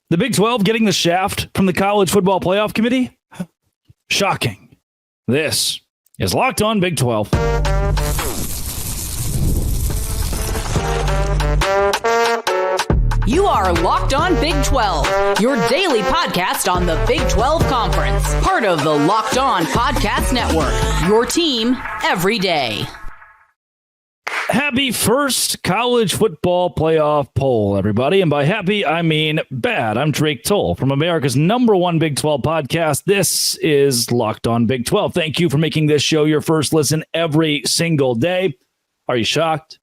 The Big 12 getting the shaft from the College Football Playoff Committee? Shocking. This is Locked On Big 12. You are Locked On Big 12, your daily podcast on the Big 12 Conference. Part of the Locked On Podcast Network, your team every day. Happy first college football playoff poll, everybody. And by happy, I mean bad. I'm Drake Toll from America's #1 Big 12 podcast. This is Locked On Big 12. Thank you for making this show your first listen every single day. Are you shocked?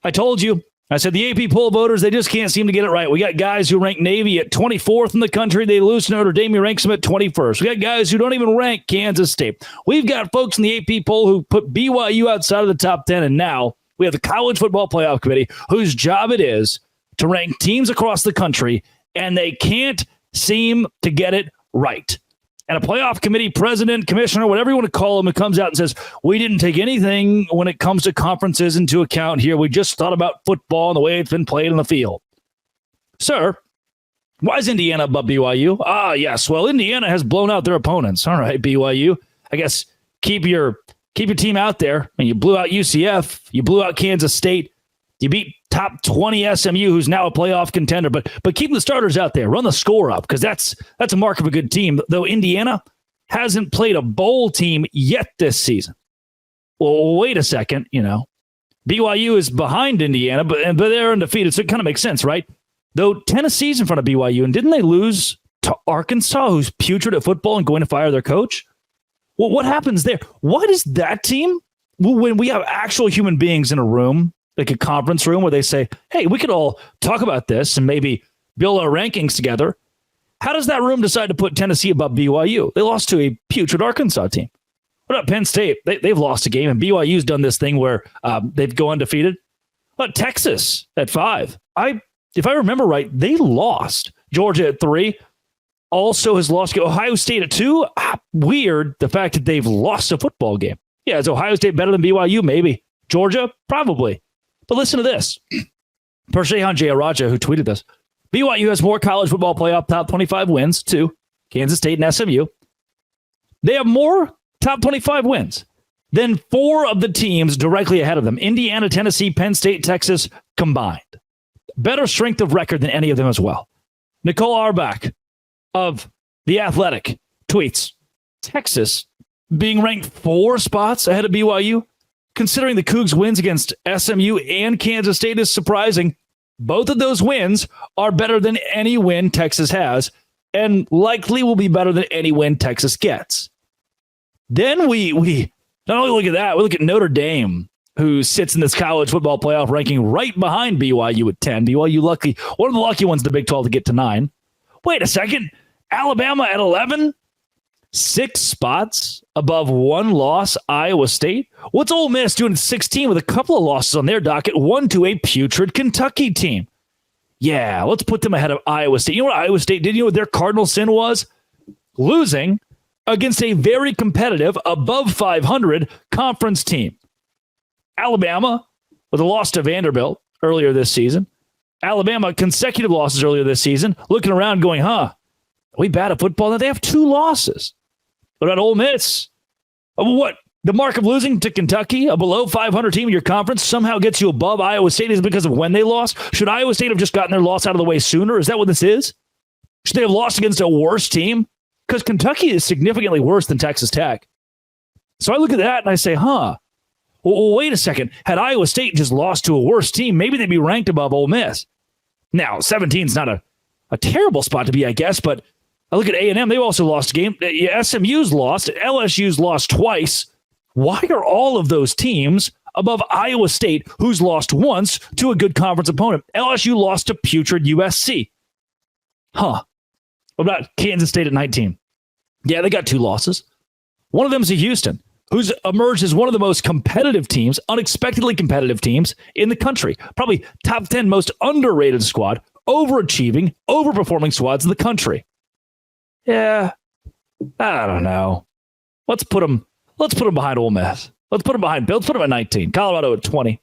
I told you. I said the AP poll voters, they just can't seem to get it right. We got guys who rank Navy at 24th in the country. They lose to Notre Dame, who ranks them at 21st. We got guys who don't even rank Kansas State. We've got folks in the AP poll who put BYU outside of the top 10, and now we have the College Football Playoff Committee, whose job it is to rank teams across the country, and they can't seem to get it right. And a playoff committee president, commissioner, whatever you want to call him, who comes out and says, we didn't take anything when it comes to conferences into account here. We just thought about football and the way it's been played in the field. Sir, why is Indiana above BYU? Ah, yes. Well, Indiana has blown out their opponents. All right, BYU. I guess keep your team out there. And you blew out UCF. You blew out Kansas State. You beat top 20 SMU, who's now a playoff contender. But keep the starters out there. Run the score up, because that's a mark of a good team. Though Indiana hasn't played a bowl team yet this season. Well, wait a second. BYU is behind Indiana, but they're undefeated, so it kind of makes sense, right? Though Tennessee's in front of BYU, and didn't they lose to Arkansas, who's putrid at football and going to fire their coach? Well, what happens there? Why does that team, when we have actual human beings in a room, like a conference room where they say, hey, we could all talk about this and maybe build our rankings together, how does that room decide to put Tennessee above BYU? They lost to a putrid Arkansas team. What about Penn State? They've lost a game, and BYU's done this thing where they've go undefeated. But Texas at 5. If I remember right, they lost. Georgia at 3. Also has lost. Ohio State at 2. Weird, the fact that they've lost a football game. Yeah, is Ohio State better than BYU? Maybe. Georgia? Probably. But listen to this. Per Shehan Jayaraja, who tweeted this. BYU has more college football playoff top 25 wins to Kansas State and SMU. They have more top 25 wins than 4 of the teams directly ahead of them. Indiana, Tennessee, Penn State, Texas combined. Better strength of record than any of them as well. Nicole Auerbach of The Athletic tweets, Texas being ranked 4 spots ahead of BYU, considering the Cougs' wins against SMU and Kansas State, is surprising. Both of those wins are better than any win Texas has, and likely will be better than any win Texas gets. Then we not only look at that, we look at Notre Dame, who sits in this college football playoff ranking right behind BYU at 10. BYU lucky, one of the lucky ones in the Big 12 to get to 9. Wait a second. Alabama at 11? 6 spots above 1 loss, Iowa State. What's Ole Miss doing at 16 with a couple of losses on their docket? 1 to a putrid Kentucky team. Yeah, let's put them ahead of Iowa State. You know what Iowa State did? You know what their cardinal sin was? Losing against a very competitive, above 500 conference team. Alabama with a loss to Vanderbilt earlier this season. Alabama, consecutive losses earlier this season. Looking around going, are we bad at football? Now they have 2 losses. What about Ole Miss? What? The mark of losing to Kentucky, a below 500 team in your conference, somehow gets you above Iowa State? Is it because of when they lost? Should Iowa State have just gotten their loss out of the way sooner? Is that what this is? Should they have lost against a worse team? Because Kentucky is significantly worse than Texas Tech. So I look at that and I say, well, wait a second. Had Iowa State just lost to a worse team, maybe they'd be ranked above Ole Miss. Now, 17 is not a terrible spot to be, I guess, but I look at A&M. They've also lost a game. SMU's lost. LSU's lost twice. Why are all of those teams above Iowa State, who's lost once to a good conference opponent? LSU lost to putrid USC. What about Kansas State at 19? Yeah, they got 2 losses. One of them is to Houston, who's emerged as one of the most competitive teams, unexpectedly competitive teams in the country. Probably top 10 most underrated squad, overachieving, overperforming squads in the country. Yeah, I don't know. Let's put them behind Ole Miss. Let's put them at 19. Colorado at 20.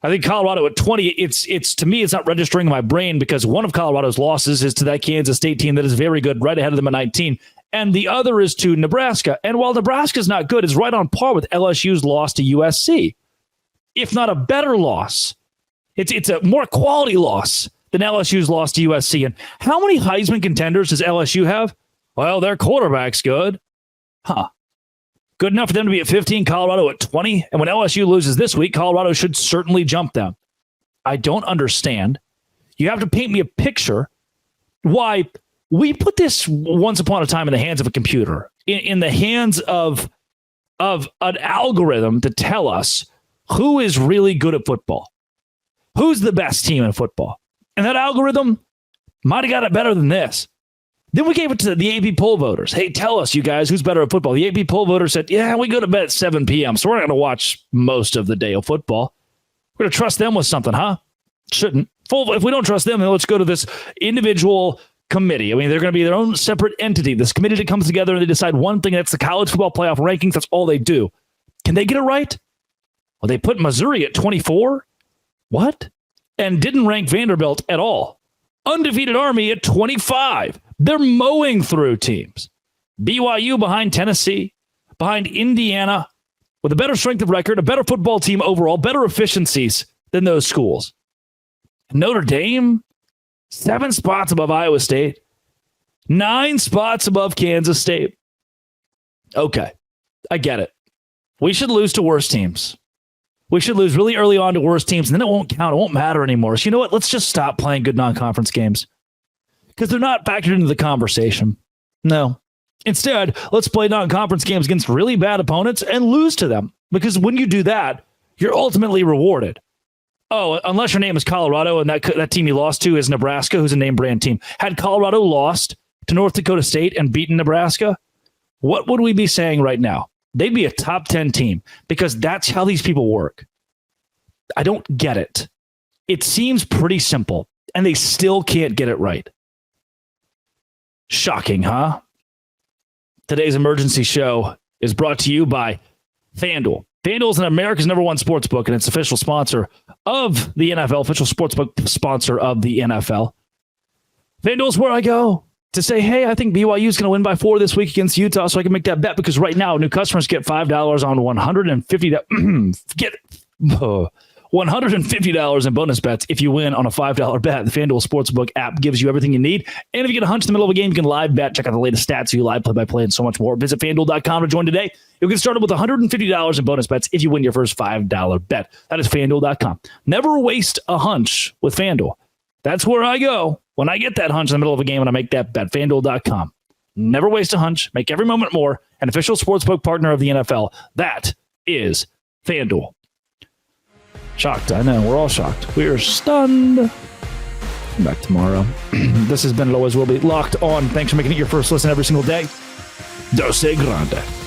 I think Colorado at 20, it's to me, it's not registering in my brain because one of Colorado's losses is to that Kansas State team that is very good, right ahead of them at 19. And the other is to Nebraska. And while Nebraska's not good, it's right on par with LSU's loss to USC. If not a better loss. It's a more quality loss than LSU's loss to USC. And how many Heisman contenders does LSU have? Well, their quarterback's good. Good enough for them to be at 15, Colorado at 20. And when LSU loses this week, Colorado should certainly jump them. I don't understand. You have to paint me a picture why we put this once upon a time in the hands of a computer, in the hands of an algorithm to tell us who is really good at football, who's the best team in football. And that algorithm might have got it better than this. Then we gave it to the AP poll voters. Hey, tell us, you guys, who's better at football? The AP poll voters said, yeah, we go to bed at 7 p.m., so we're not going to watch most of the day of football. We're going to trust them with something, huh? Shouldn't. If we don't trust them, then let's go to this individual committee. I mean, they're going to be their own separate entity. This committee that comes together and they decide one thing. That's the college football playoff rankings. That's all they do. Can they get it right? Well, they put Missouri at 24. What? And didn't rank Vanderbilt at all. Undefeated Army at 25. They're mowing through teams. BYU behind Tennessee, behind Indiana, with a better strength of record, a better football team overall, better efficiencies than those schools. Notre Dame, 7 spots above Iowa State, 9 spots above Kansas State. Okay, I get it. We should lose to worse teams. We should lose really early on to worse teams, and then it won't count. It won't matter anymore. So you know what? Let's just stop playing good non-conference games because they're not factored into the conversation. No. Instead, let's play non-conference games against really bad opponents and lose to them, because when you do that, you're ultimately rewarded. Oh, unless your name is Colorado and that team you lost to is Nebraska, who's a name brand team. Had Colorado lost to North Dakota State and beaten Nebraska, what would we be saying right now? They'd be a top 10 team, because that's how these people work. I don't get it. It seems pretty simple, and they still can't get it right. Shocking, huh? Today's emergency show is brought to you by FanDuel. FanDuel is America's #1 sportsbook, and it's official sponsor of the NFL, official sportsbook sponsor of the NFL. FanDuel is where I go to say, hey, I think BYU is going to win by 4 this week against Utah, so I can make that bet, because right now new customers get $5 on $150 in bonus bets if you win on a $5 bet. The FanDuel Sportsbook app gives you everything you need. And if you get a hunch in the middle of a game, you can live bet, check out the latest stats, view live play-by-play, and so much more. Visit FanDuel.com to join today. You'll get started with $150 in bonus bets if you win your first $5 bet. That is FanDuel.com. Never waste a hunch with FanDuel. That's where I go when I get that hunch in the middle of a game and I make that bet. FanDuel.com. Never waste a hunch. Make every moment more. An official sportsbook partner of the NFL. That is FanDuel. Shocked. I know. We're all shocked. We are stunned. Come back tomorrow. This has been, it always will be, Locked On. Thanks for making it your first listen every single day. Dose Grande.